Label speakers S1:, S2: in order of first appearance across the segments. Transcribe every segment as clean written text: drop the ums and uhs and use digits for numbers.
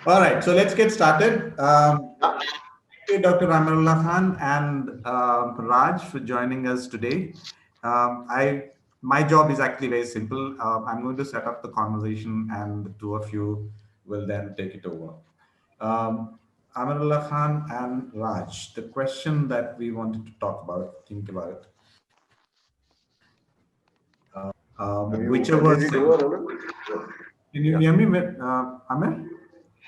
S1: All right, so let's get started.
S2: Yeah.
S1: Thank you, Dr. Amarullah Khan and Raj, for joining us today. My job is actually very simple. I'm going to set up the conversation, and the two of you will then take it over. Um, Amarullah Khan and Raj, the question that we wanted to talk about, think about, whichever.
S2: Ready to go, Ronan?
S1: Can you
S2: Yeah.
S1: hear me, Amir?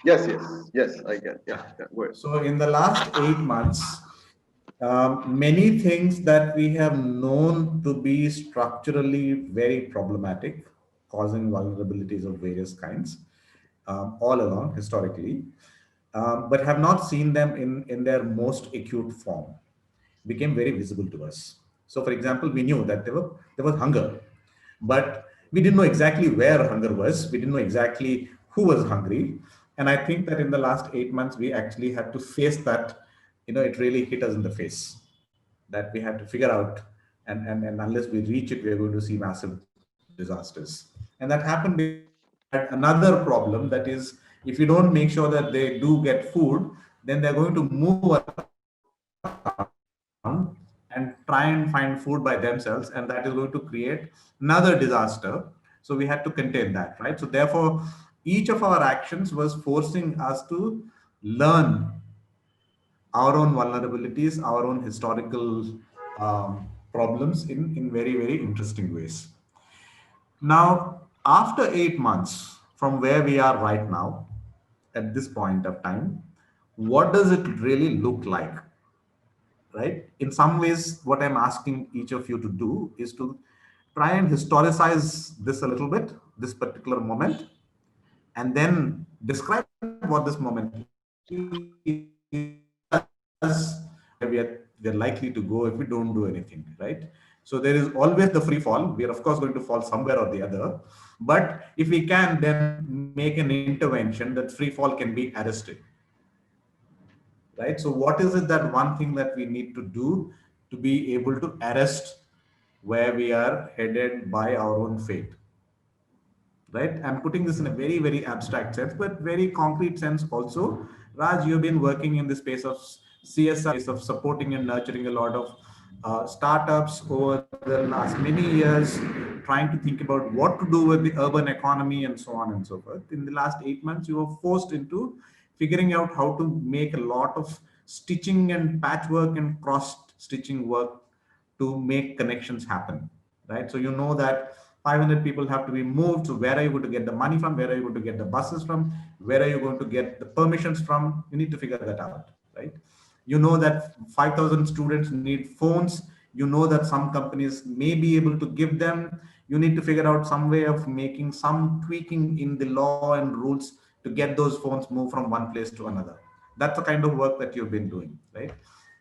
S2: Yes, yes, yes, I can. Yeah,
S1: Yeah.
S2: yeah, go ahead.
S1: So in the last 8 months, many things that we have known to be structurally very problematic, causing vulnerabilities of various kinds, all along historically, but have not seen them in their most acute form, became very visible to us. So, for example, we knew that there was hunger, but we didn't know exactly where hunger was. We didn't know exactly who was hungry. And I think that in the last 8 months, we actually had to face that. It really hit us in the face that we had to figure out. And unless we reach it, we are going to see massive disasters. And that happened because we had another problem, that is, if you don't make sure that they do get food, then they're going to move around and try and find food by themselves, and that is going to create another disaster. So we had to contain that, right? So therefore, each of our actions was forcing us to learn our own vulnerabilities, our own historical problems in very, very interesting ways. Now, after 8 months from where we are right now, at this point of time, what does it really look like? Right? In some ways, what I'm asking each of you to do is to try and historicize this a little bit, this particular moment, and then describe what this moment is, where we're likely to go if we don't do anything, right? So there is always the free fall. We are of course going to fall somewhere or the other, but if we can then make an intervention, that free fall can be arrested, right? So what is it, that one thing that we need to do to be able to arrest where we are headed by our own fate? Right? I'm putting this in a very, very abstract sense, but very concrete sense also. Raj, you've been working in the space of CSR, space of supporting and nurturing a lot of startups over the last many years, trying to think about what to do with the urban economy and so on and so forth. In the last 8 months, you were forced into figuring out how to make a lot of stitching and patchwork and cross stitching work to make connections happen, right? So you know that 500 people have to be moved. So where are you going to get the money from? Where are you going to get the buses from? Where are you going to get the permissions from? You need to figure that out, right? You know that 5,000 students need phones. You know that some companies may be able to give them. You need to figure out some way of making some tweaking in the law and rules to get those phones moved from one place to another. That's the kind of work that you've been doing, right?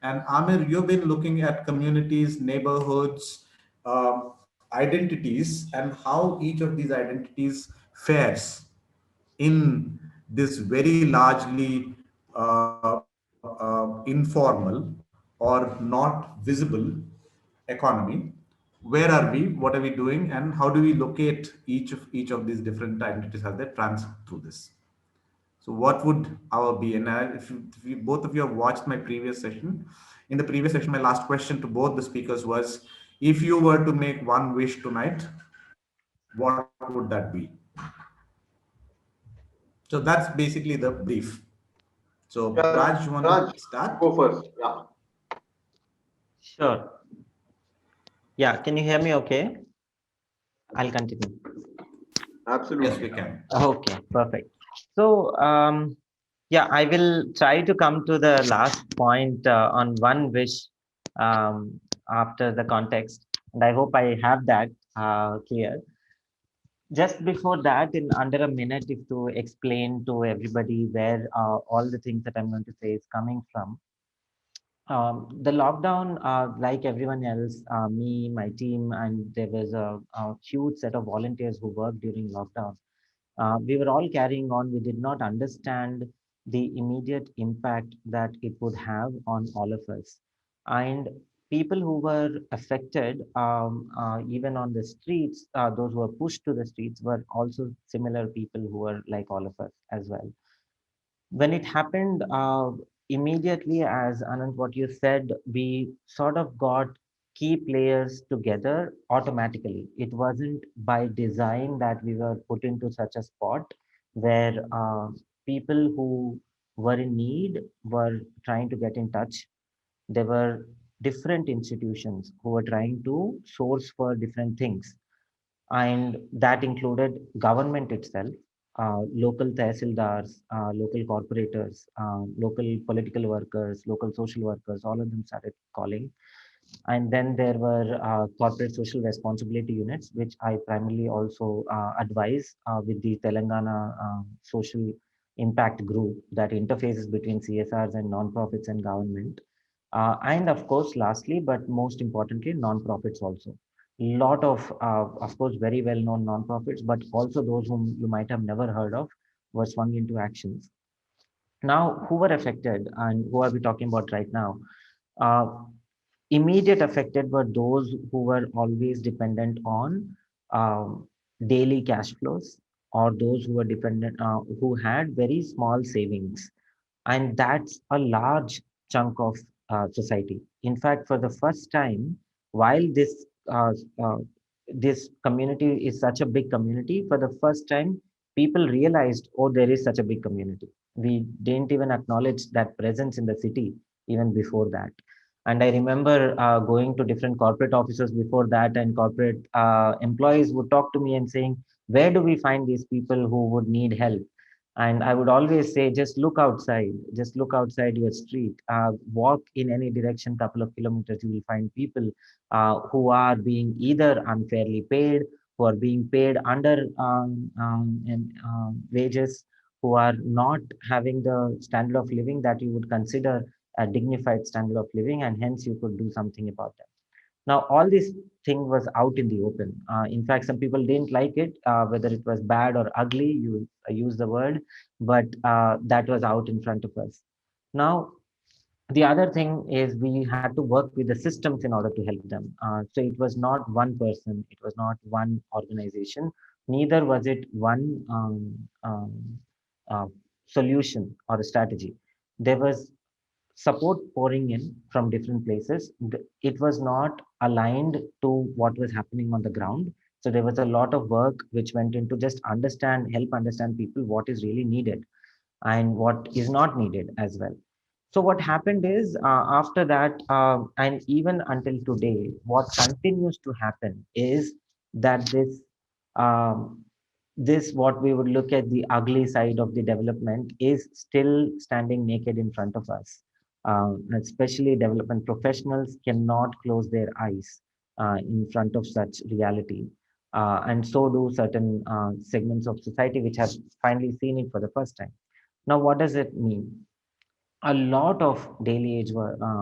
S1: And Amir, you've been looking at communities, neighborhoods, identities, and how each of these identities fares in this very largely informal or not visible economy. Where are we? What are we doing? And how do we locate each of these different identities as they trans through this? So what would our be? And if you both of you have watched my previous session, in the previous session, my last question to both the speakers was, if you were to make one wish tonight, what would that be? So that's basically the brief. So
S2: Yeah,
S1: Raj, you want to
S2: Raj,
S1: start?
S2: go first. Yeah,
S3: Sure. Yeah, can you hear me okay? I'll continue.
S1: Yes, we
S2: absolutely.
S1: can.
S3: Okay, perfect. So, yeah, I will try to come to the last point on one wish after the context, and I hope I have that clear. Just before that, in under a minute, if to explain to everybody where all the things that I'm going to say is coming from. The lockdown, like everyone else, me, my team, and there was a huge set of volunteers who worked during lockdown. We were all carrying on. We did not understand the immediate impact that it would have on all of us. And people who were affected, even on the streets, those who were pushed to the streets were also similar people who were like all of us as well. When it happened, immediately, as Anand, what you said, we sort of got key players together automatically. It wasn't by design that we were put into such a spot where people who were in need were trying to get in touch. There were different institutions who were trying to source for different things, and that included government itself, local tehsildars, local corporators, local political workers, local social workers. All of them started calling. And then there were corporate social responsibility units, which I primarily also advise with the Telangana social impact group that interfaces between CSRs and non-profits and government. And of course, lastly, but most importantly, non-profits also. Lot of course, very well-known non-profits, but also those whom you might have never heard of were swung into actions. Now, who were affected and who are we talking about right now? Uh, Immediate affected were those who were always dependent on daily cash flows, or those who were dependent, who had very small savings, and that's a large chunk of society. In fact, for the first time, while uh, uh, this community is such a big community, for the first time, people realized, oh, there is such a big community. We didn't even acknowledge that presence in the city even before that. And I remember going to different corporate offices before that, and corporate employees would talk to me and saying, where do we find these people who would need help? And I would always say, just look outside your street, walk in any direction, couple of kilometers, you will find people who are being either unfairly paid, who are being paid under wages, who are not having the standard of living that you would consider a dignified standard of living, and hence you could do something about that. Now, all this thing was out in the open. In fact, some people didn't like it, whether it was bad or ugly, you use the word, but that was out in front of us. Now, the other thing is we had to work with the systems in order to help them. So it was not one person, it was not one organization, neither was it one uh, solution or a strategy. There was support pouring in from different places. It was not aligned to what was happening on the ground. So there was a lot of work which went into just help understand people what is really needed and what is not needed as well. So what happened is after that, and even until today, what continues to happen is that um, this what we would look at the ugly side of the development is still standing naked in front of us. Especially development professionals cannot close their eyes in front of such reality. And so do certain segments of society which have finally seen it for the first time. Now, what does it mean? A lot of daily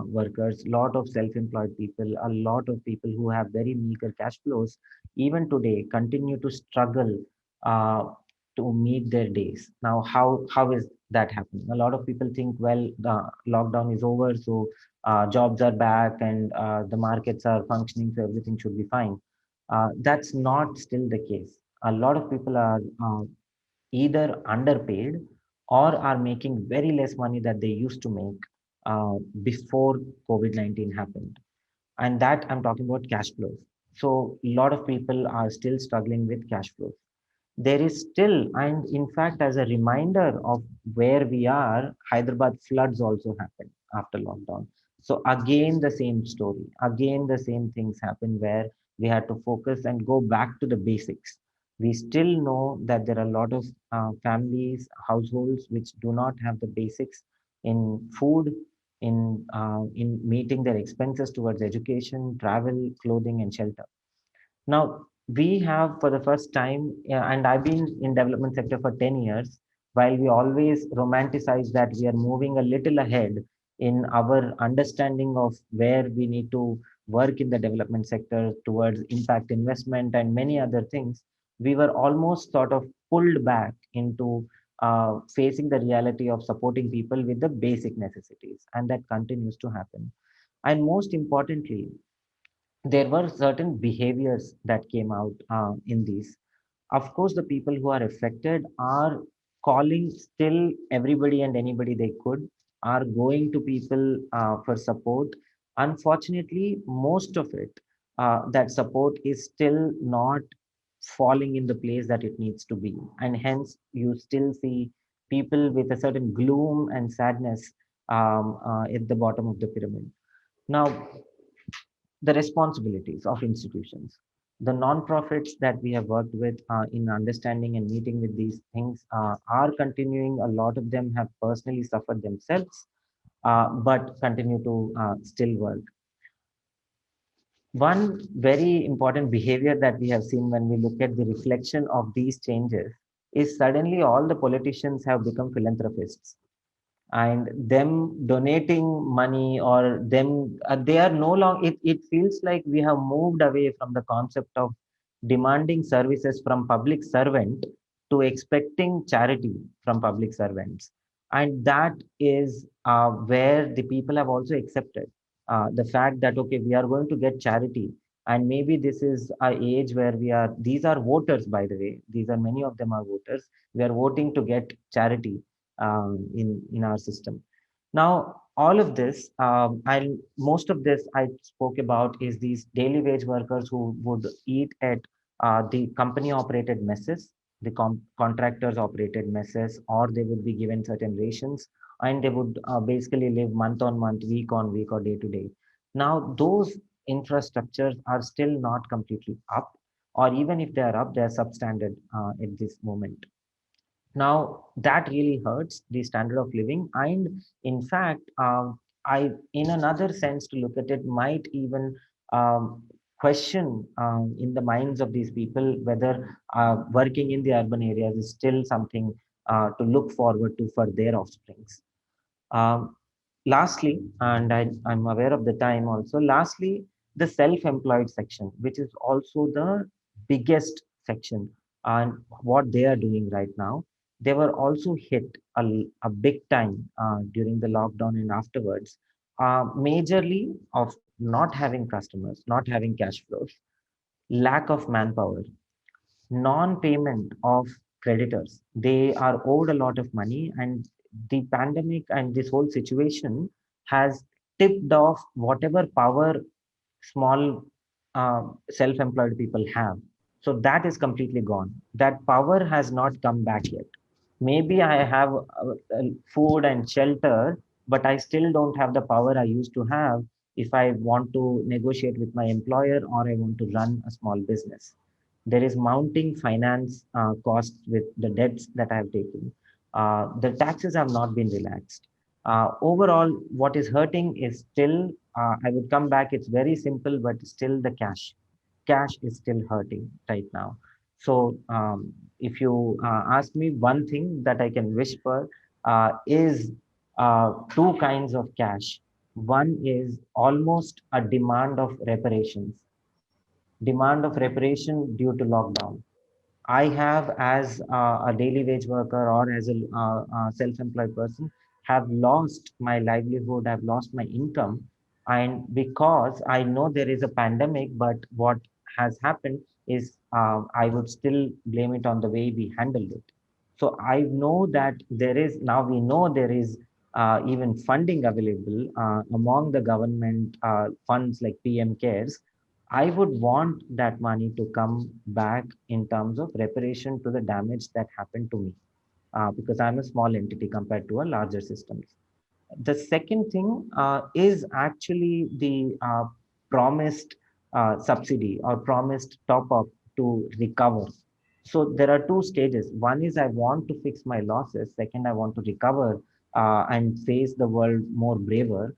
S3: workers, lot of self-employed people, a lot of people who have very meager cash flows, even today continue to struggle uh, to meet their days. Now, how is that happening? A lot of people think, well, the lockdown is over, so jobs are back and the markets are functioning, so everything should be fine. That's not still the case. A lot of people are either underpaid or are making very less money that they used to make before COVID-19 happened. And that I'm talking about cash flows. So a lot of people are still struggling with cash flows. There is still, and in fact, as a reminder of where we are, Hyderabad floods also happened after lockdown. So again, the same story, again, the same things happen where we had to focus and go back to the basics. We still know that there are a lot of families, households, which do not have the basics in food, in meeting their expenses towards education, travel, clothing, and shelter. Now, we have for the first time, and I've been in development sector for 10 years, while we always romanticize that we are moving a little ahead in our understanding of where we need to work in the development sector towards impact investment and many other things, we were almost sort of pulled back into facing the reality of supporting people with the basic necessities, and that continues to happen. And most importantly, there were certain behaviors that came out in these. Of course, the people who are affected are calling still everybody and anybody they could, are going to people for support. Unfortunately, most of it, that support is still not falling in the place that it needs to be. And hence, you still see people with a certain gloom and sadness at the bottom of the pyramid. Now, the responsibilities of institutions. The non-profits that we have worked with in understanding and meeting with these things are continuing. A lot of them have personally suffered themselves, but continue to still work. One very important behavior that we have seen when we look at the reflection of these changes is suddenly all the politicians have become philanthropists, and them donating money or them they are no longer, it feels like we have moved away from the concept of demanding services from public servant to expecting charity from public servants. And that is where the people have also accepted the fact that okay, we are going to get charity. And maybe this is a age where we are, these are voters, by the way, these are, many of them are voters, we are voting to get charity in our system. Now, all of this, and most of this I spoke about is these daily wage workers who would eat at the company operated messes, the contractors operated messes, or they would be given certain rations, and they would basically live month on month, week on week, or day to day. Now, those infrastructures are still not completely up, or even if they are up, they are substandard at this moment. Now that really hurts the standard of living, and in fact, I, in another sense, to look at it, might even question in the minds of these people whether working in the urban areas is still something to look forward to for their offsprings. Um, Lastly, and I'm aware of the time also, lastly, the self-employed section, which is also the biggest section, and what they are doing right now, they were also hit a big time during the lockdown and afterwards, majorly of not having customers, not having cash flows, lack of manpower, non-payment of creditors. They are owed a lot of money, and the pandemic and this whole situation has tipped off whatever power small self-employed people have. So that is completely gone. That power has not come back yet. Maybe I have food and shelter, but I still don't have the power I used to have if I want to negotiate with my employer or I want to run a small business. There is mounting finance costs with the debts that I have taken. The taxes have not been relaxed. Overall, what is hurting is still, I would come back, it's very simple, but still the cash. Cash is still hurting right now. So, if you ask me, one thing that I can wish for is two kinds of cash. One is almost a demand of reparations, demand of reparation due to lockdown. I have, as a daily wage worker or as a self-employed person, have lost my livelihood, I've lost my income. And because I know there is a pandemic, but what has happened is I would still blame it on the way we handled it. So I know that there is, now we know there is even funding available among the government funds like PM CARES. I would want that money to come back in terms of reparation to the damage that happened to me, because I'm a small entity compared to a larger systems. The second thing is actually the promised subsidy or promised top up to recover. So there are two stages. One is I want to fix my losses. Second, I want to recover and face the world more braver.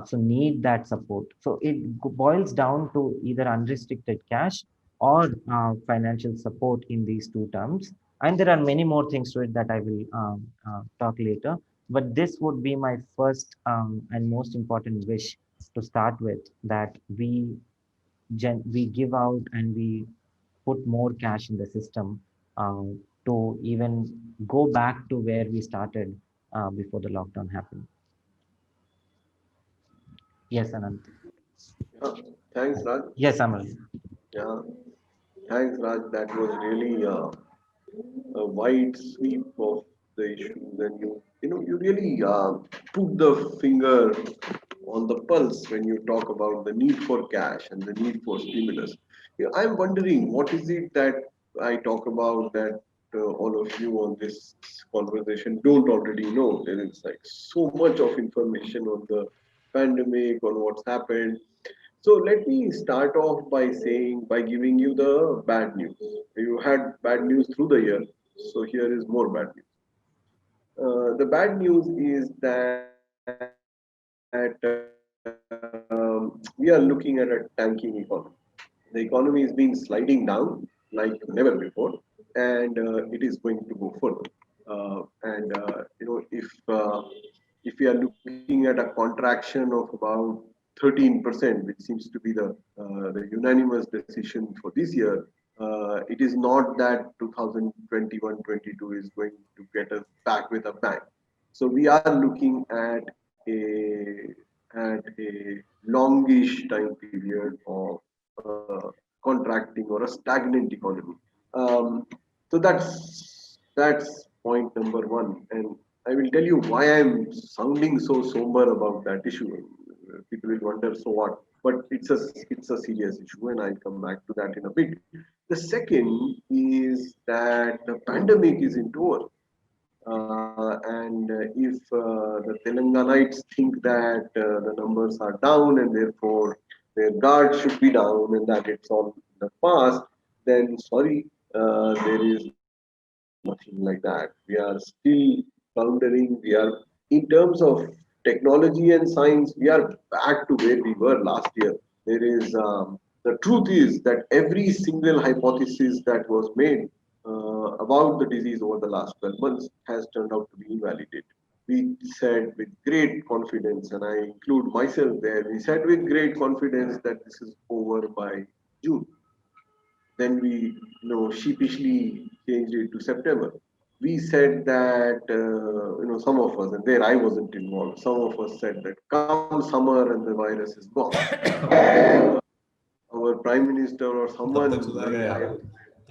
S3: So need that support. So it boils down to either unrestricted cash or financial support in these two terms. And there are many more things to it that I will talk later, but this would be my first and most important wish to start with, that we give out and we put more cash in the system uh, to even go back to where we started before the lockdown happened. Yes, Anand.
S2: Yeah. Thanks, Raj.
S3: Yes, Amal.
S2: Yeah. Thanks, Raj. That was really a wide sweep of the issues, and you really put the finger on the pulse when you talk about the need for cash and the need for stimulus. Yeah, I'm wondering what is it that I talk about that all of you on this conversation don't already know. There is like so much of information on the pandemic, on what's happened. So let me start off by saying, by giving you the bad news. You had bad news through the year, so here is more bad news. The bad news is that we are looking at a tanking economy. The economy is being sliding down like never before, and it is going to go further. And if we are looking at a contraction of about 13%, which seems to be the unanimous decision for this year, it is not that 2021-22 is going to get us back with a bang. So we are looking at a longish time period of contracting or a stagnant economy. So that's point number one, and I will tell you why I'm sounding so somber about that issue. People will wonder, so what? But it's a serious issue, and I'll come back to that in a bit. The second is that the pandemic isn't over. And if the Telanganites think that the numbers are down and therefore their guard should be down and that it's all in the past, then sorry, there is nothing like that. We are still floundering. We are, in terms of technology and science, we are back to where we were last year. There is the truth is that every single hypothesis that was made about the disease over the last 12 months has turned out to be invalidated. We said with great confidence, and I include myself there, we said with great confidence that this is over by June. Then we, sheepishly changed it to September. We said that, some of us, and there I wasn't involved, some of us said that come summer and the virus is gone. Our prime minister or
S1: तब
S2: someone,
S1: तक सुधर गया,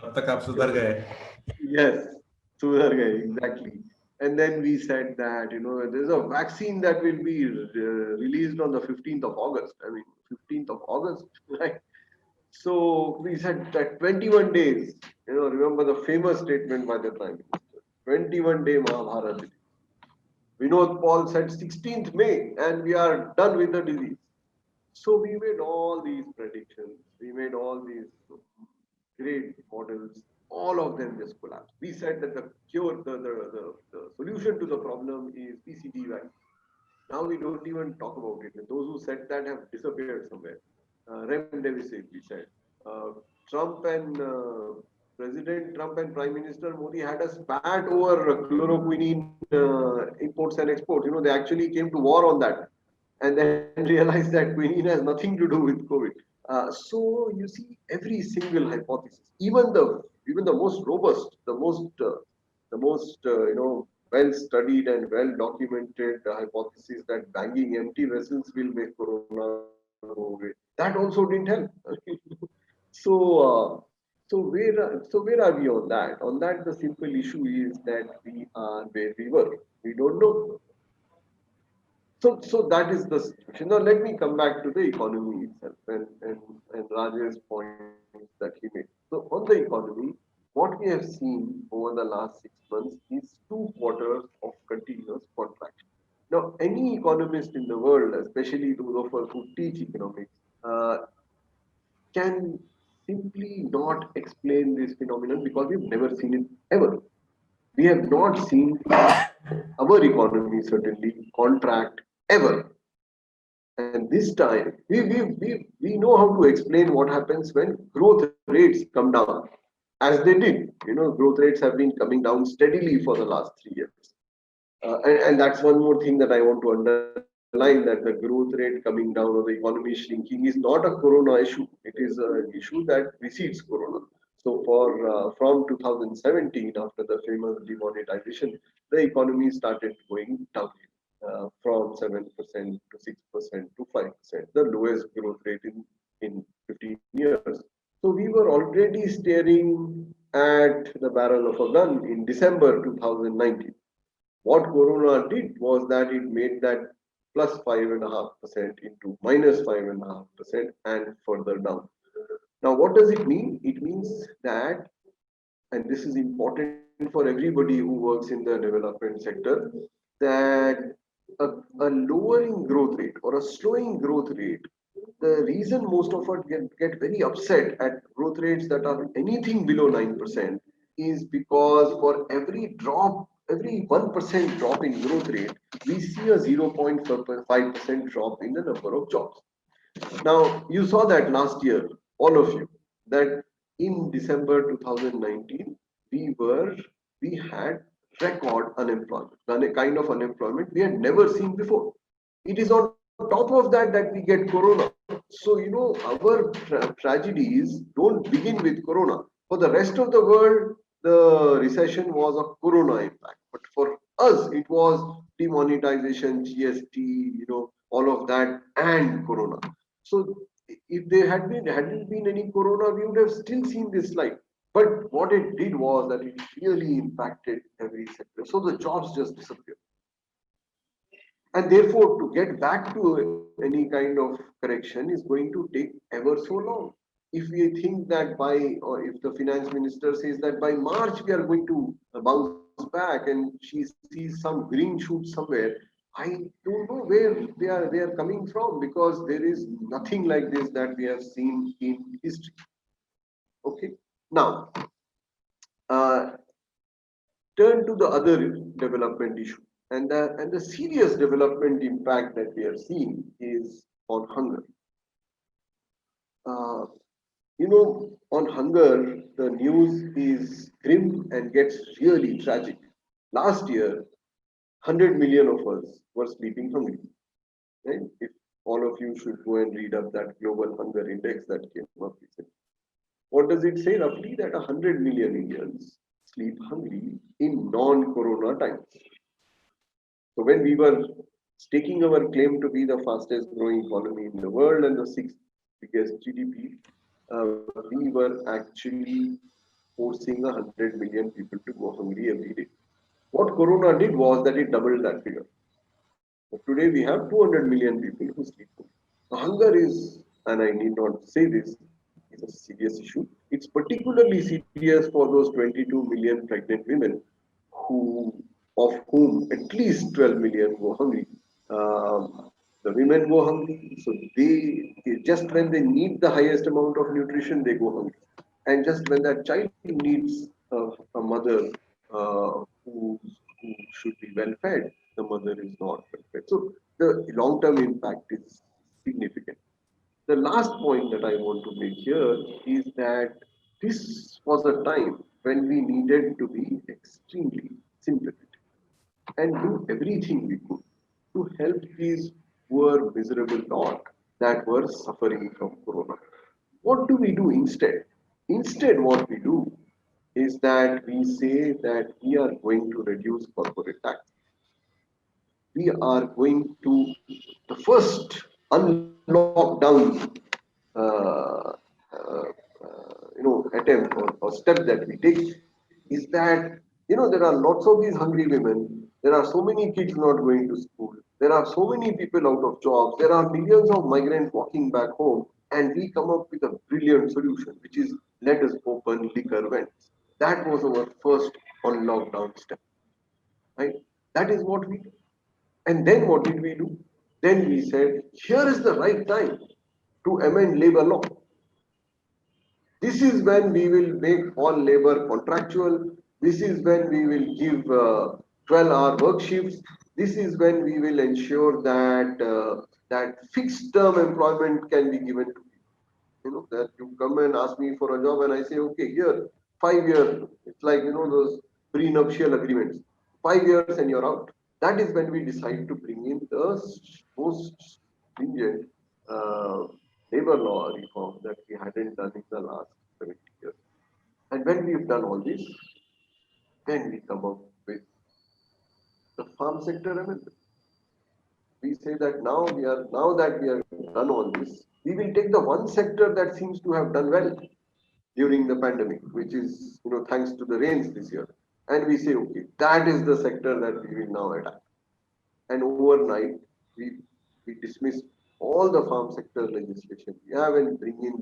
S1: तब तक आप सुधर गए.
S2: yes, Sudhar Gai, exactly. And then we said that, there's a vaccine that will be released on the 15th of August. I mean, 15th of August, right? So we said that 21 days, remember the famous statement by the Prime Minister, 21-day Mahabharata. Vinod Paul said 16th May and we are done with the disease. So we made all these predictions, we made all these great models, all of them just collapsed. We said that the cure, the solution to the problem is PCD vaccine. Now we don't even talk about it. And those who said that have disappeared somewhere. Remdesivir, we said. Uh, Trump and President Trump and Prime Minister Modi had a spat over chloroquine imports and exports. They actually came to war on that and then realized that quinine has nothing to do with COVID. So you see, every single hypothesis, even the most robust, the most well studied and well documented hypothesis that banging empty vessels will make corona go away, that also didn't help. so uh, so where are we on that? On that, the simple issue is that we are where we were. We don't know. So that is the situation. Now let me come back to the economy itself and Raj's points that he made. So on the economy, what we have seen over the last 6 months is 2 quarters of continuous contraction. Now, any economist in the world, especially those of us who teach economics, uh, can simply not explain this phenomenon because we've never seen it ever. We have not seen our economy certainly contract ever. And this time, we know how to explain what happens when growth rates come down, as they did. Growth rates have been coming down steadily for the last 3 years. And that's one more thing that I want to underline, that the growth rate coming down or the economy shrinking is not a corona issue. It is an issue that precedes corona. So from 2017, after the famous demonetization, the economy started going down from 7% to 6% to 5%, the lowest growth rate in 15 years. So we were already staring at the barrel of a gun in December 2019. What Corona did was that it made that plus 5.5% into minus 5.5% and further down. Now, what does it mean? It means that, and this is important for everybody who works in the development sector, that a lowering growth rate or a slowing growth rate, the reason most of us get very upset at growth rates that are anything below 9% is because for every drop, every 1% drop in growth rate, we see a 0.5% drop in the number of jobs. Now, you saw that last year, all of you, that in December 2019, we had record unemployment, a kind of unemployment we had never seen before. It is on top of that we get Corona. So, our tragedies don't begin with Corona. For the rest of the world, the recession was a Corona impact. But for us, it was demonetization, GST, all of that, and Corona. So if there hadn't been any Corona, we would have still seen this slide. But what it did was that it really impacted every sector. So the jobs just disappeared. And therefore, to get back to any kind of correction is going to take ever so long. If we think that or if the finance minister says that by March we are going to bounce back and she sees some green shoots somewhere, I don't know where they are coming from, because there is nothing like this that we have seen in history. Okay, now uh, turn to the other development issue, and the serious development impact that we are seeing is on hunger. Uh, on hunger, the news is grim and gets really tragic. Last year, 100 million of us were sleeping hungry. Right? If all of you should go and read up that global hunger index that came up recently. What does it say? Roughly that 100 million Indians sleep hungry in non-corona times. So when we were staking our claim to be the fastest growing economy in the world and the sixth biggest GDP, we were actually forcing 100 million people to go hungry every day. What Corona did was that it doubled that figure. But today we have 200 million people who sleep hungry. Hunger is, and I need not say this, is a serious issue. It's particularly serious for those 22 million pregnant women of whom at least 12 million go hungry. The women go hungry, so they just when they need the highest amount of nutrition, they go hungry, and just when that child needs a mother who should be well fed, the mother is not well fed. So the long-term impact is significant. The last point that I want to make here is that this was a time when we needed to be extremely sympathetic and do everything we could to help these poor, miserable lot that were suffering from Corona. What do we do instead? Instead, what we do is that we say that we are going to reduce corporate tax. We are going to, the first unlockdown attempt or step that we take is that there are lots of these hungry women, there are so many kids not going to school, there are so many people out of jobs, there are millions of migrants walking back home, and we come up with a brilliant solution, which is let us open liquor vents. That was our first on lockdown step, right? That is what we do. And then what did we do? Then we said, here is the right time to amend labor law. This is when we will make all labor contractual. This is when we will give 12-hour work shifts. This is when we will ensure that fixed term employment can be given to people. That you come and ask me for a job and I say, okay, here, 5 years. It's like, those prenuptial agreements. 5 years and you're out. That is when we decide to bring in the most stringent labor law reform that we hadn't done in the last 70 years. And when we've done all this, then we come up with the farm sector amendment. We say that now that we are done all this, we will take the one sector that seems to have done well during the pandemic, which is, thanks to the rains this year. And we say, okay, that is the sector that we will now attack. And overnight, we dismiss all the farm sector legislation. We have and bring in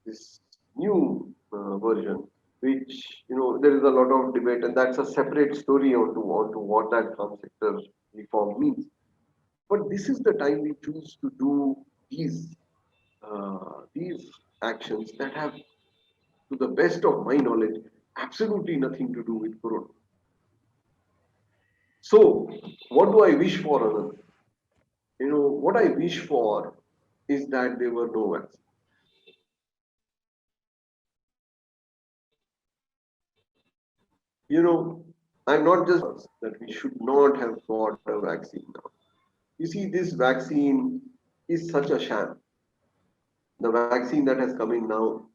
S2: this new version, which, there is a lot of debate, and that's a separate story onto what that farm sector reform means. But this is the time we choose to do these actions that have, to the best of my knowledge, absolutely nothing to do with Corona. So, what do I wish for, Anand? What I wish for is that there were no vaccines. I'm not just that we should not have got a vaccine now. You see, this vaccine is such a sham. The vaccine that has come in now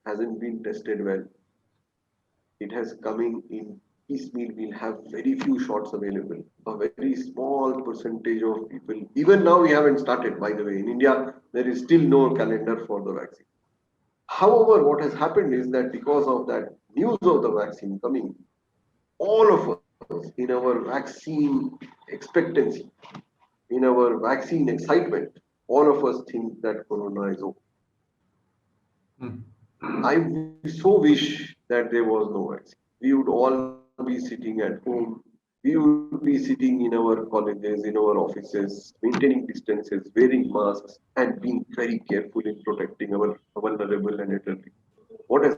S2: hasn't been tested well. It has coming in piecemeal. We'll have very few shots available. A very small percentage of people. Even now, we haven't started, by the way. In India, there is still no calendar for the vaccine. However, what has happened is that because of that news of the vaccine coming, all of us in our vaccine expectancy, in our vaccine excitement, all of us think that Corona is over. I so wish that there was no vaccine. We would all be sitting at home. We would be sitting in our colleges, in our offices, maintaining distances, wearing masks, and being very careful in protecting our vulnerable and elderly. What has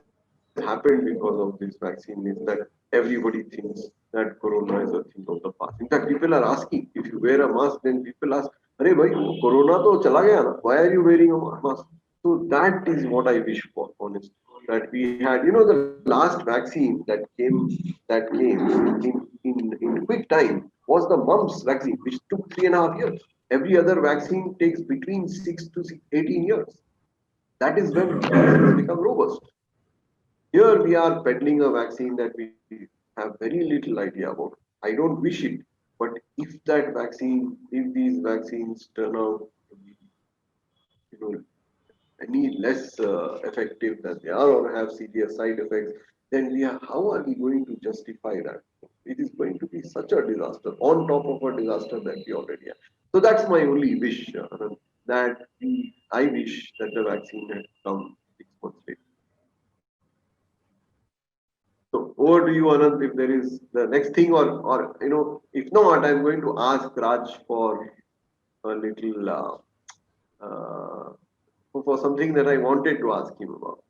S2: happened because of this vaccine is that everybody thinks that Corona is a thing of the past. In fact, people are asking, if you wear a mask, then people ask, "Arey bhai, Corona to chala gaya na? Why are you wearing a mask?" So that is what I wish for, honestly. That we had, the last vaccine that came in quick time was the mumps vaccine, which took 3.5 years. Every other vaccine takes between 6 to 18 years. That is when vaccines become robust. Here we are peddling a vaccine that we have very little idea about. I don't wish it, but if these vaccines turn out to be, you know, any less effective than they are or have serious side effects, then how are we going to justify that? It is going to be such a disaster on top of a disaster that we already have. So that's my only wish, Anand, that I wish that the vaccine had come 6 months later. So over to you, Anand, if there is the next thing, or if not, I'm going to ask Raj for a little for something that I wanted to ask him about.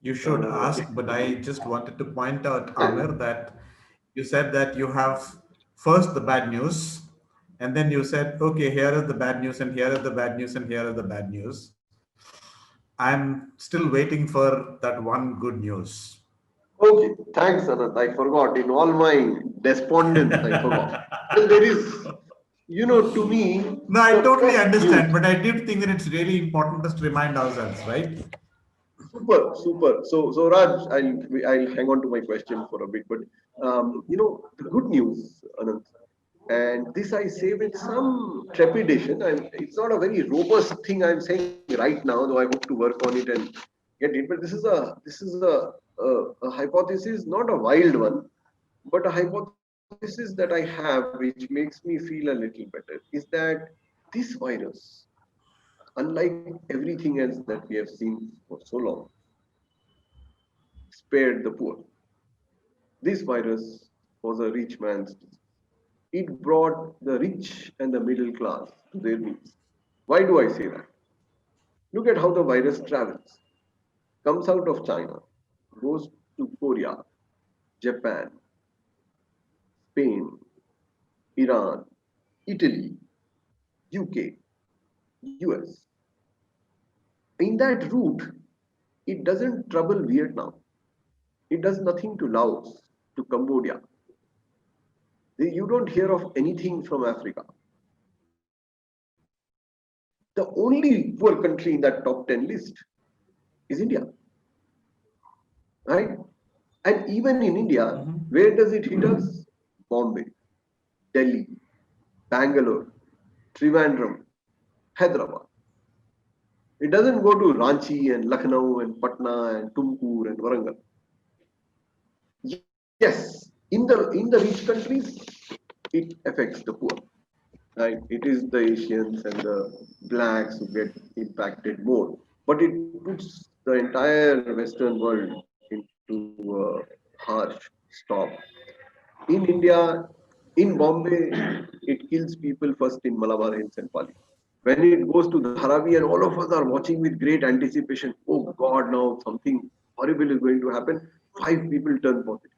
S1: You should ask, but I just wanted to point out, Amir, that you said that you have first the bad news, and then you said, okay, here is the bad news, and here is the bad news, and here is the bad news. I'm still waiting for that one good news.
S2: Okay, thanks, Anand. I forgot. In all my despondence, I forgot. Well, there is, to me,
S1: No, I
S2: the
S1: totally
S2: best
S1: understand,
S2: news.
S1: but I did think that it's really important just to remind ourselves, right?
S2: Super, super. So Raj, I'll hang on to my question for a bit, but the good news, Anand, and this I say with some trepidation. It's not a very robust thing I'm saying right now, though I hope to work on it and get it. But this is a hypothesis, not a wild one, but a hypothesis that I have, which makes me feel a little better, is that this virus, unlike everything else that we have seen for so long, spared the poor. This virus was a rich man's disease. It brought the rich and the middle class to their knees. Why do I say that? Look at how the virus travels. Comes out of China, goes to Korea, Japan, Spain, Iran, Italy, UK, US. In that route, it doesn't trouble Vietnam. It does nothing to Laos, to Cambodia. You don't hear of anything from Africa. The only poor country in that top 10 list is India, right? And even in India,
S1: Mhm.
S2: where does it hit us? Bombay, Delhi, Bangalore, Trivandrum, Hyderabad. It doesn't go to Ranchi and Lucknow and Patna and Tumkur and Warangal. Yes, in the rich countries, it affects the poor. Right? It is the Asians and the blacks who get impacted more. But it puts the entire Western world into a harsh stop. In India, in Bombay, it kills people first in Malabar Hills and Pali. When it goes to Dharavi, and all of us are watching with great anticipation, oh God, now something horrible is going to happen. 5 people turn positive.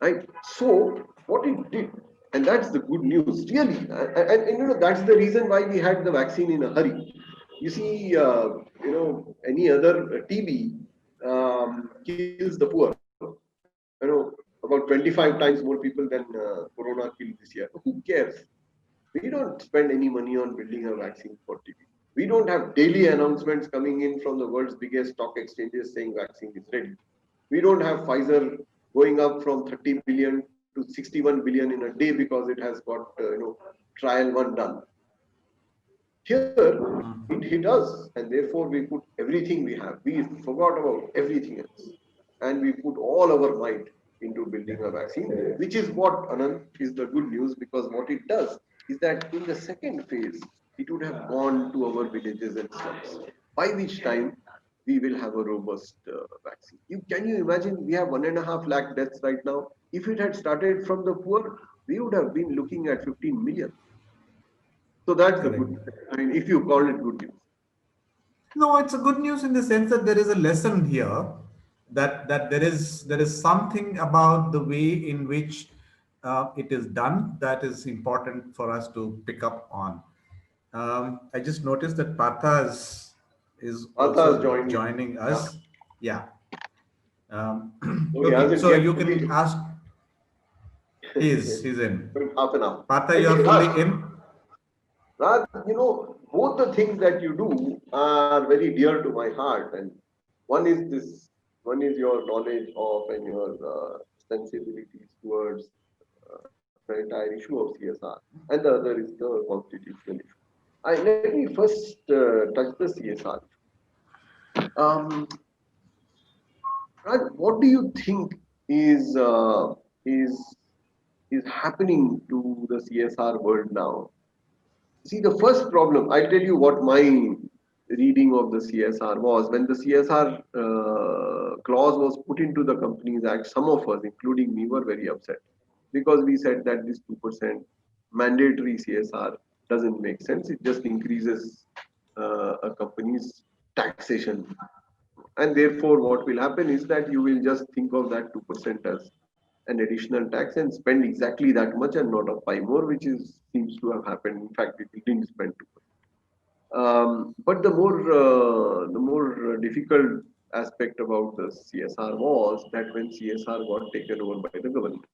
S2: Right? So what it did, and that's the good news, really, and that's the reason why we had the vaccine in a hurry. You see, any other TB kills the poor. About 25 times more people than Corona killed this year. Who cares? We don't spend any money on building a vaccine for TB. We don't have daily announcements coming in from the world's biggest stock exchanges saying vaccine is ready. We don't have Pfizer going up from 30 billion to 61 billion in a day because it has got trial one done. Here it hit us, and therefore we put everything we have. We forgot about everything else, and we put all our might into building a vaccine, which is what, Anand, is the good news, because what it does is that in the second phase, it would have gone to our villages and slums, by which time we will have a robust vaccine. Can you imagine? We have 1.5 lakh deaths right now. If it had started from the poor, we would have been looking at 15 million. So that's the good news. I mean, if you call it good news.
S1: No, it's a good news in the sense that there is a lesson here, that there is something about the way in which it is done that is important for us to pick up on. I just noticed that Partha is
S2: Partha is
S1: also joining us. Yeah.
S2: So
S1: Okay, so you can ask. He's in.
S2: Half an hour.
S1: Partha, you are fully in.
S2: Raj, both the things that you do are very dear to my heart, and one is this. One is your knowledge of and your sensibilities towards the entire issue of CSR, and the other is the constitutional issue. Let me first touch the CSR. Um, Raj, what do you think is is happening to the CSR world now? See, the first problem, I'll tell you what my reading of the CSR was. When the CSR clause was put into the Companies Act, some of us, including me, were very upset because we said that this 2% mandatory CSR doesn't make sense. It just increases a company's taxation. And therefore, what will happen is that you will just think of that 2% as an additional tax and spend exactly that much and not a pie more, which is seems to have happened. In fact, people didn't spend 2%. But the more difficult aspect about the CSR was that when CSR got taken over by the government,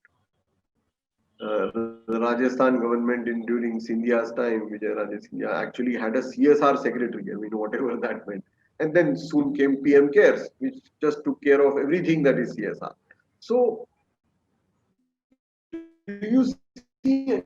S2: the Rajasthan government during Scindia's time, Vijay Raje Scindia, actually had a CSR secretary. I mean, whatever that meant. And then soon came PM Cares, which just took care of everything that is CSR. So, do you see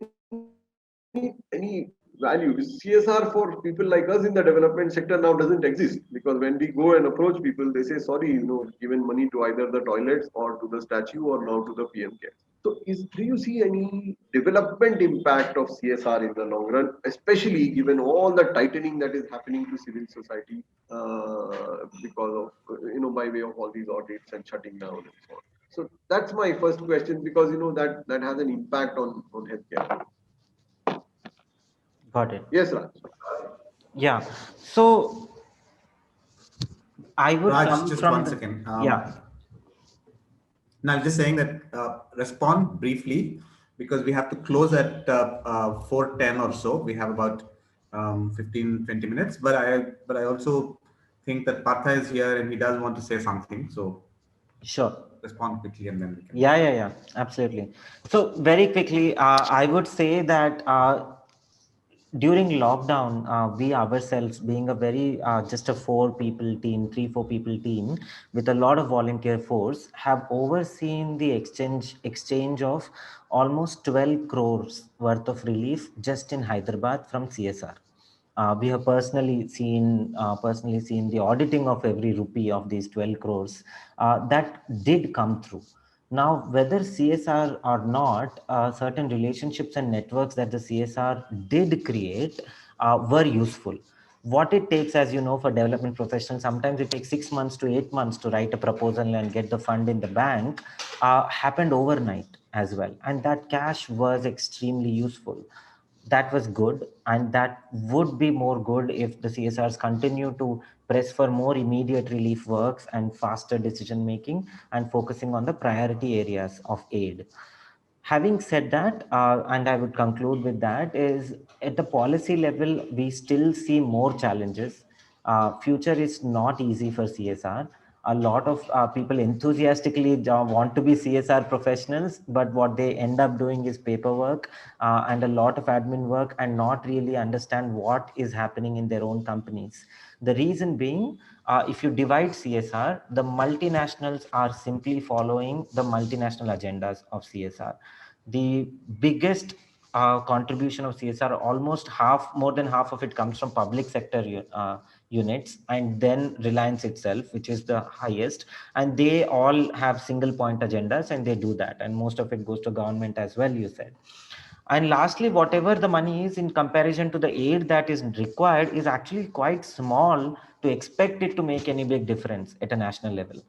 S2: any value? CSR for people like us in the development sector now doesn't exist, because when we go and approach people, they say, sorry, given money to either the toilets or to the statue or now to the PM Cares. So, do you see any development impact of CSR in the long run, especially given all the tightening that is happening to civil society because of, by way of all these audits and shutting down and so on? So that's my first question, because that has an impact on healthcare.
S3: Got it.
S2: Yes, Raj.
S3: Yeah. So I would
S1: Raj,
S3: come
S1: just
S3: from
S1: one
S3: the,
S1: second.
S3: yeah.
S1: Now, just saying that respond briefly, because we have to close at 4:10 or so. We have about 15-20 minutes. But I also think that Partha is here and he does want to say something. So
S3: Sure.
S1: Respond quickly and then we can.
S3: Yeah, absolutely. So very quickly, I would say that during lockdown, we ourselves, being a very just a 4 people team, 3-4 people team with a lot of volunteer force, have overseen the exchange of almost 12 crores worth of relief just in Hyderabad from CSR. We have personally seen the auditing of every rupee of these 12 crores that did come through. Now, whether CSR or not, certain relationships and networks that the CSR did create were useful. What it takes, as you know, for development professionals, sometimes it takes 6 months to 8 months to write a proposal and get the fund in the bank, happened overnight as well. And that cash was extremely useful. That was good, and that would be more good if the CSRs continue to press for more immediate relief works and faster decision making and focusing on the priority areas of aid. Having said that, and I would conclude with that, is at the policy level, we still see more challenges. Future is not easy for CSR. A lot of people enthusiastically want to be CSR professionals, but what they end up doing is paperwork and a lot of admin work, and not really understand what is happening in their own companies. The reason being, if you divide CSR, the multinationals are simply following the multinational agendas of CSR. The biggest contribution of CSR, almost half, more than half of it comes from public sector units, and then Reliance itself, which is the highest, and they all have single point agendas, and they do that, and most of it goes to government as well, you said. And lastly, whatever the money is in comparison to the aid that is required is actually quite small to expect it to make any big difference at a national level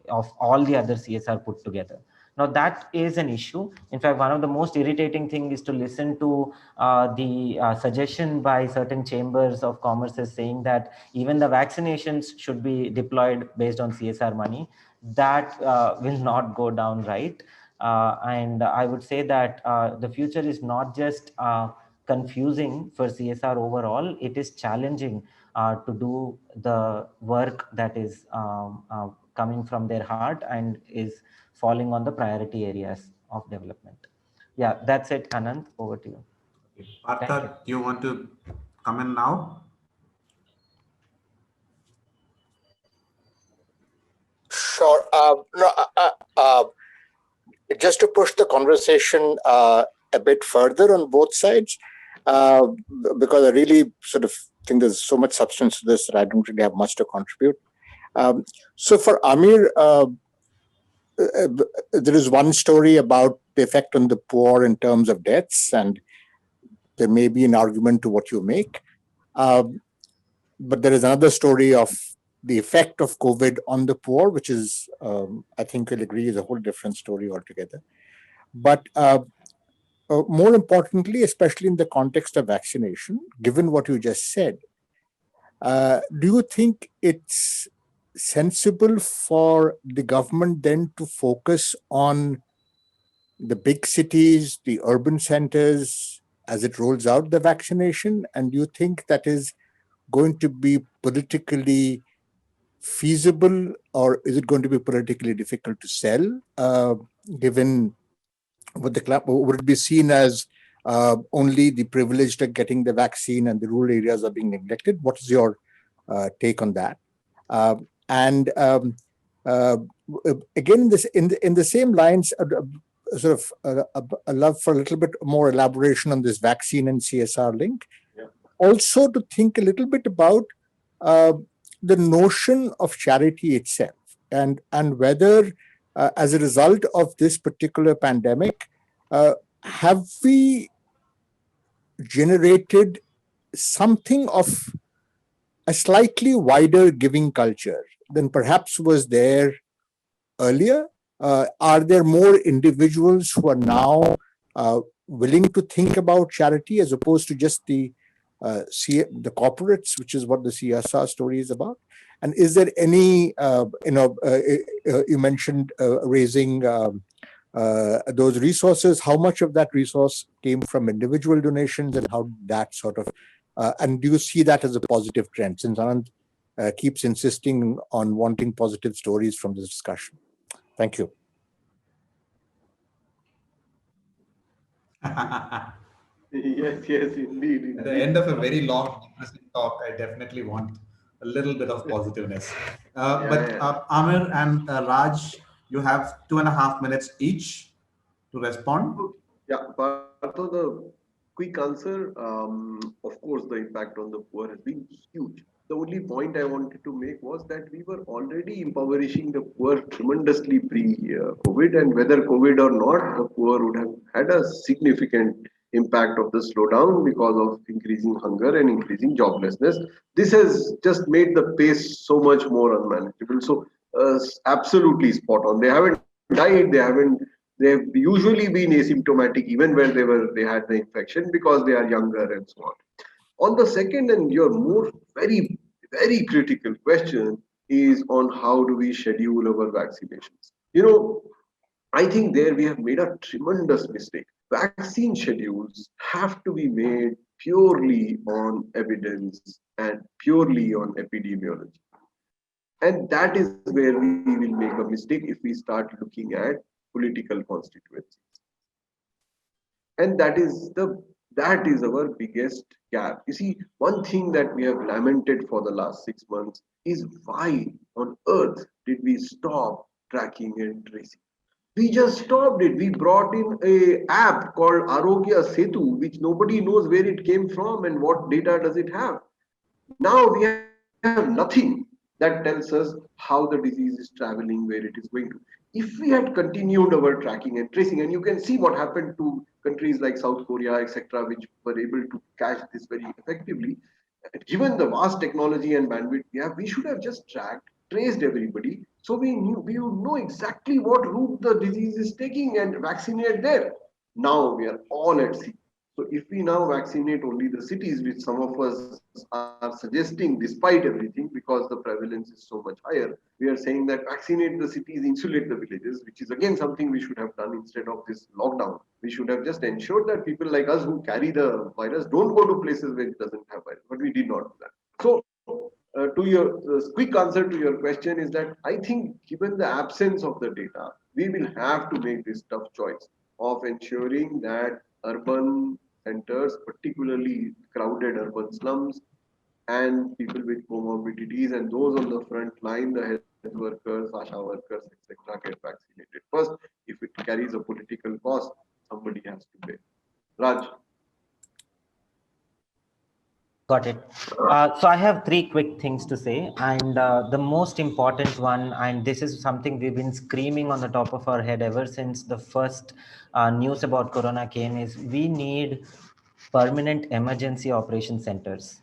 S3: of all the other CSR put together. Now that is an issue. In fact, one of the most irritating thing is to listen to the suggestion by certain chambers of commerce saying that even the vaccinations should be deployed based on CSR money. That will not go down right. And I would say that the future is not just confusing for CSR overall, it is challenging to do the work that is coming from their heart and is falling on the priority areas of development. Yeah, that's it, Anand. Over to you. Thank you.
S1: Partha, do you want to come in now?
S4: Sure. No, just to push the conversation a bit further on both sides, because I really sort of think there's so much substance to this that I don't really have much to contribute. So for Amir, there is one story about the effect on the poor in terms of deaths, and there may be an argument to what you make. But there is another story of the effect of COVID on the poor, which is, I think we'll agree, is a whole different story altogether. But more importantly, especially in the context of vaccination, given what you just said, do you think it's sensible for the government then to focus on the big cities, the urban centers, as it rolls out the vaccination? And do you think that is going to be politically feasible, or is it going to be politically difficult to sell, given what would it be seen as only the privileged are getting the vaccine and the rural areas are being neglected? What is your take on that? And again, in the same lines, sort of a love for a little bit more elaboration on this vaccine and CSR link.
S2: Yeah.
S4: Also, to think a little bit about the notion of charity itself, and whether, as a result of this particular pandemic, have we generated something of a slightly wider giving culture than perhaps was there earlier? Are there more individuals who are now willing to think about charity as opposed to just the corporates, which is what the CSR story is about? And is there any, you mentioned raising those resources. How much of that resource came from individual donations, and how that sort of, and do you see that as a positive trend, since Anand keeps insisting on wanting positive stories from this discussion? Thank you.
S2: Yes, yes, indeed,
S1: At the
S2: indeed.
S1: end of a very long, depressing talk, I definitely want a little bit of positiveness.
S2: Yeah,
S1: But
S2: yeah.
S1: Amir and Raj, you have 2.5 minutes each to respond.
S2: So, yeah, Partho, the quick answer, of course, the impact on the poor has been huge. The only point I wanted to make was that we were already impoverishing the poor tremendously pre-COVID, and whether COVID or not, the poor would have had a significant impact of the slowdown because of increasing hunger and increasing joblessness. This has just made the pace so much more unmanageable. So, absolutely spot on. They haven't died. They've usually been asymptomatic even when they had the infection because they are younger and so on. On the second and your more very critical question is on how do we schedule our vaccinations. I think there we have made a tremendous mistake. Vaccine schedules have to be made purely on evidence and purely on epidemiology. And that is where we will make a mistake if we start looking at political constituencies. And that is our biggest gap. You see, one thing that we have lamented for the last 6 months is why on earth did we stop tracking and tracing? We just stopped it. We brought in a app called Arogya Setu, which nobody knows where it came from and what data does it have. Now we have nothing that tells us how the disease is traveling, where it is going to. If we had continued our tracking and tracing, and you can see what happened to countries like South Korea, etc., which were able to catch this very effectively, given the vast technology and bandwidth we have, we should have just tracked, traced everybody, so we would know exactly what route the disease is taking and vaccinate there. Now we are all at sea. So if we now vaccinate only the cities, which some of us are suggesting despite everything, because the prevalence is so much higher, we are saying that vaccinate the cities, insulate the villages, which is again something we should have done instead of this lockdown. We should have just ensured that people like us who carry the virus don't go to places where it doesn't have virus, but we did not do that. So to your quick answer to your question is that I think given the absence of the data, we will have to make this tough choice of ensuring that urban centers, particularly crowded urban slums, and people with comorbidities and those on the front line, the health workers, ASHA workers, etc., get vaccinated first. If it carries a political cost, somebody has to pay. Raj.
S3: Got it. So I have three quick things to say, and the most important one, and this is something we've been screaming on the top of our head ever since the first news about corona came, is we need permanent emergency operation centers.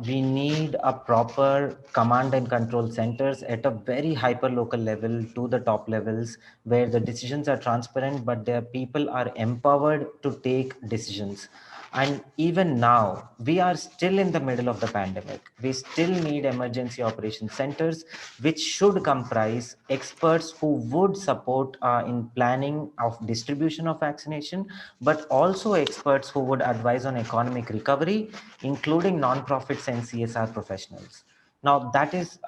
S3: We need a proper command and control centers at a very hyper local level to the top levels, where the decisions are transparent, but their people are empowered to take decisions. And even now, we are still in the middle of the pandemic. We still need emergency operation centers, which should comprise experts who would support in planning of distribution of vaccination, but also experts who would advise on economic recovery, including non-profits and CSR professionals. Now, that is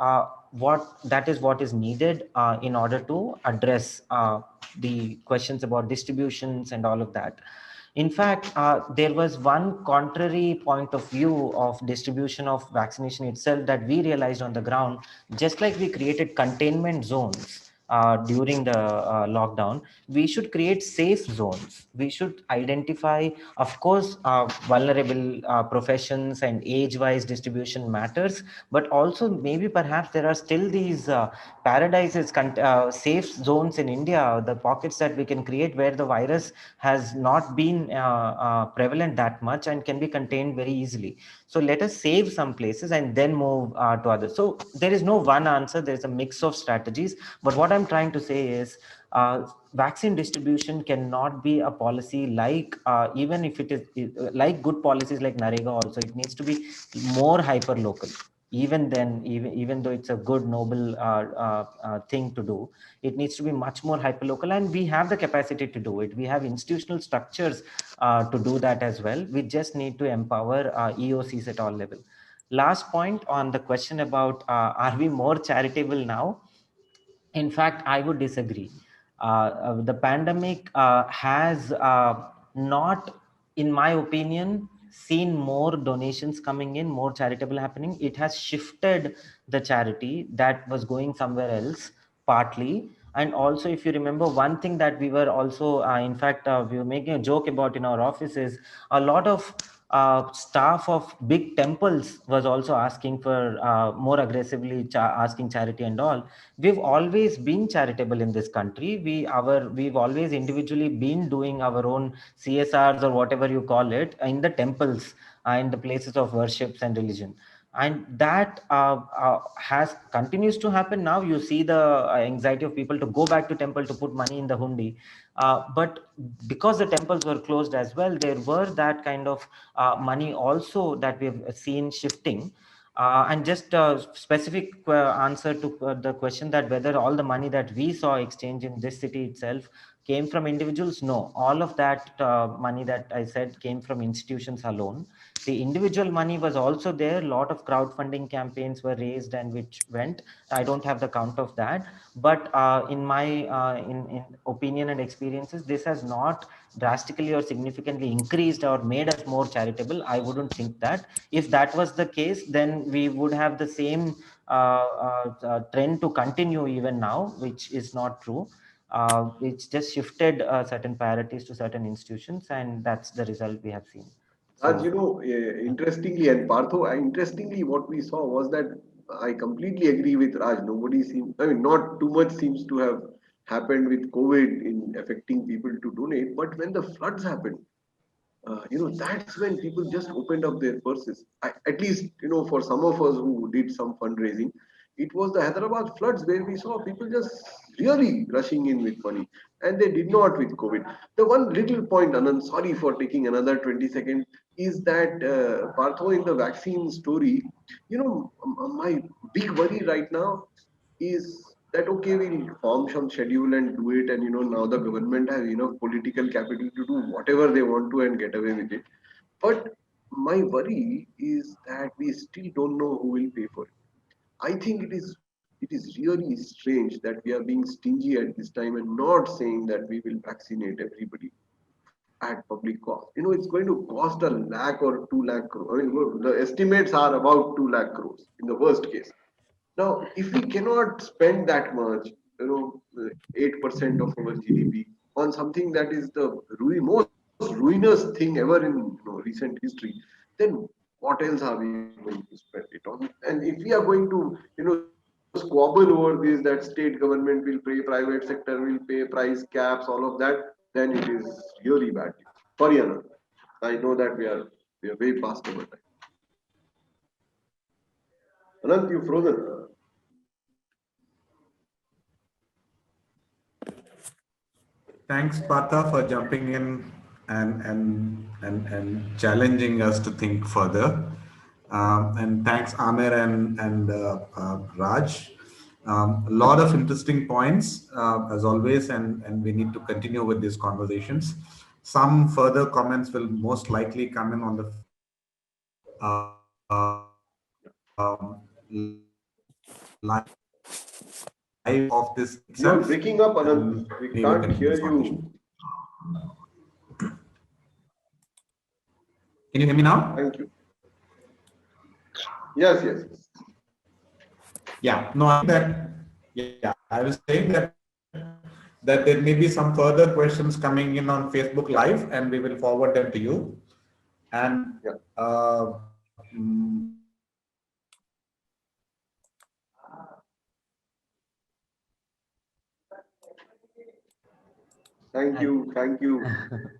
S3: what is needed in order to address the questions about distributions and all of that. In fact, there was one contrary point of view of distribution of vaccination itself that we realized on the ground. Just like we created containment zones during the lockdown, we should create safe zones. We should identify, of course, vulnerable professions and age-wise distribution matters, but also maybe perhaps there are still these paradises, safe zones in India, the pockets that we can create where the virus has not been prevalent that much and can be contained very easily. So let us save some places and then move to others. So there is no one answer. There is a mix of strategies. But what I'm trying to say is vaccine distribution cannot be a policy like, even if it is like good policies like Narega also, it needs to be more hyper local. Even then, even though it's a good noble thing to do, it needs to be much more hyper local, and we have the capacity to do it. We have institutional structures to do that as well. We just need to empower EOCs at all level. Last point on the question about are we more charitable now? In fact, I would disagree. The pandemic has not in my opinion, seen more donations coming in, more charitable happening. It has shifted the charity that was going somewhere else, partly. And also, if you remember, one thing that we were also, in fact, we were making a joke about in our office is a lot of staff of big temples was also asking for more aggressively asking charity and all. We've always been charitable in this country. We've always individually been doing our own CSRs or whatever you call it in the temples, in the places of worships and religion. And that has continues to happen. Now you see the anxiety of people to go back to temple to put money in the hundi, but because the temples were closed as well, there were that kind of money also that we've seen shifting. And just a specific answer to the question that whether all the money that we saw exchange in this city itself came from individuals. No, all of that money that I said came from institutions alone. The individual money was also there. A lot of crowdfunding campaigns were raised and which went. I don't have the count of that, but in my in opinion and experiences, this has not drastically or significantly increased or made us more charitable. I wouldn't think that. If that was the case, then we would have the same trend to continue even now, which is not true. It's just shifted certain priorities to certain institutions, and that's the result we have seen.
S2: Raj,
S3: So,
S2: interestingly, and Partho, interestingly, what we saw was that I completely agree with Raj. Nobody seems, I mean, not too much seems to have happened with COVID in affecting people to donate. But when the floods happened, that's when people just opened up their purses. At least, for some of us who did some fundraising, it was the Hyderabad floods where we saw people just really rushing in with money, and they did not with COVID. The one little point, Anand, sorry for taking another 20 seconds, is that Partho, in the vaccine story, my big worry right now is that okay, we'll form some schedule and do it, and now the government has enough political capital to do whatever they want to and get away with it. But my worry is that we still don't know who will pay for it. I think it is really strange that we are being stingy at this time and not saying that we will vaccinate everybody at public cost. It's going to cost a lakh or 2 lakh crore. I mean, the estimates are about 2 lakh crores in the worst case. Now, if we cannot spend that much, 8% of our GDP on something that is the most ruinous thing ever in recent history, then what else are we going to spend it on? And if we are going to, squabble over this, that state government will pay, private sector will pay, price caps, all of that, then it is really bad. Sorry, Anand. I know that we are way past our time. Anand, you frozen.
S1: Thanks, Partha, for jumping in and challenging us to think further. And thanks, Amir and Raj. A lot of interesting points, as always, and we need to continue with these conversations. Some further comments will most likely come in on the live of this
S2: You're
S1: itself.
S2: breaking up, Anand.
S1: And
S2: We
S1: we will
S2: can't
S1: continue
S2: hear
S1: this
S2: you.
S1: conversation. Can you hear me now?
S2: Thank you. Yes.
S1: Yeah, no, I think that, yeah, I was saying that there may be some further questions coming in on Facebook Live, and we will forward them to you. And
S2: Yeah.
S1: mm,
S2: Thank you.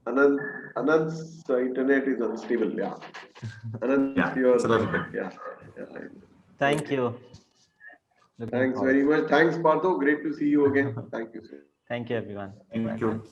S2: Anand's internet is unstable. Yeah. Anand,
S1: yeah,
S2: your
S1: it's a little bit.
S2: yeah.
S3: thank you. Looking
S2: Thanks
S3: forward.
S2: very much. Thanks, Partho. Great to see you again. Thank you, sir.
S3: Thank you, everyone.
S1: Thank you.